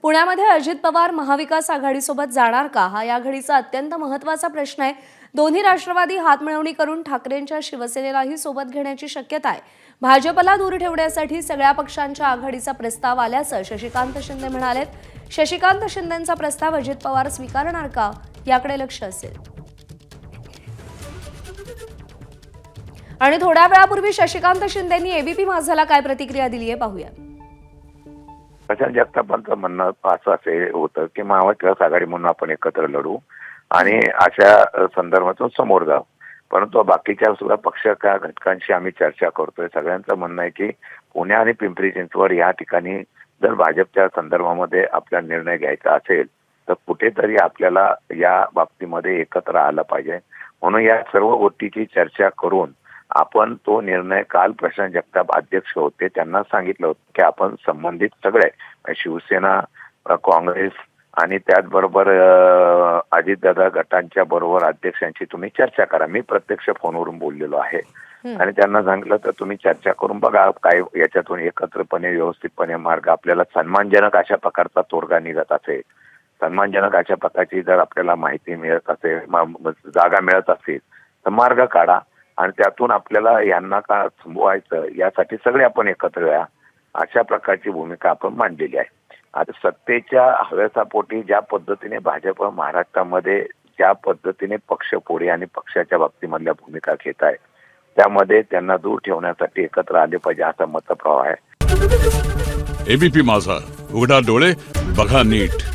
पुण्यामध्ये अजित पवार महाविकास आघाडीसोबत जाणार का हा या घडीचा अत्यंत महत्त्वाचा प्रश्न आहे। दोन्ही राष्ट्रवादी हातमिळवणी करून ठाकरेंच्या शिवसेनेलाही सोबत घेण्याची शक्यता आहे। भाजपला दूर ठेवण्यासाठी सगळ्या पक्षांच्या आघाडीचा प्रस्ताव आल्याचं शशिकांत शिंदे म्हणालेत। शशिकांत शिंदेंचा प्रस्ताव अजित पवार स्वीकारणार का याकडे लक्ष असेल। आणि थोड्या वेळापूर्वी शशिकांत शिंदेंनी एबीपी माझाला काय प्रतिक्रिया दिली आहे पाहूया। प्रशांत जगतापांचं म्हणणं असं असे होतं की महाविकास आघाडी म्हणून आपण एकत्र लढू आणि अशा संदर्भातून समोर जाऊ, परंतु बाकीच्या सुद्धा पक्षाच्या घटकांशी आम्ही चर्चा करतोय। सगळ्यांचं म्हणणं आहे की पुणे आणि पिंपरी चिंचवड या ठिकाणी जर भाजपच्या संदर्भामध्ये आपला निर्णय घ्यायचा असेल तर कुठेतरी आपल्याला या बाबतीमध्ये एकत्र आलं पाहिजे। म्हणून या सर्व गोष्टीची चर्चा करून आपण तो निर्णय काल प्रशांत जगताप अध्यक्ष होते त्यांना सांगितलं होतं की आपण संबंधित सगळे शिवसेना, काँग्रेस आणि त्याचबरोबर अजितदादा गटांच्या बरोबर अध्यक्षांची तुम्ही चर्चा करा। मी प्रत्यक्ष फोनवरून बोललेलो आहे आणि त्यांना सांगितलं तर तुम्ही चर्चा करून बघा काय याच्यातून एकत्रपणे व्यवस्थितपणे मार्ग आपल्याला सन्मानजनक अशा प्रकारचा तोडगा निघत असेल, सन्मानजनक अशा प्रकारची जर आपल्याला माहिती मिळत असेल, जागा मिळत असेल तर मार्ग काढा आणि त्यातून आपल्याला यांना का थांबवायचं यासाठी सगळे आपण एकत्र या अशा प्रकारची भूमिका आपण मांडलेली आहे। आता सत्तेच्या हव्यासापोटी ज्या पद्धतीने भाजप महाराष्ट्रामध्ये ज्या पद्धतीने पक्षपोढी आणि पक्षाच्या बाबतीमधल्या भूमिका घेत आहे त्यामध्ये त्यांना दूर ठेवण्यासाठी एकत्र आले पाहिजे असा मतप्रवाह आहे। एबीपी माझा, उघडा डोळे बघा नीट।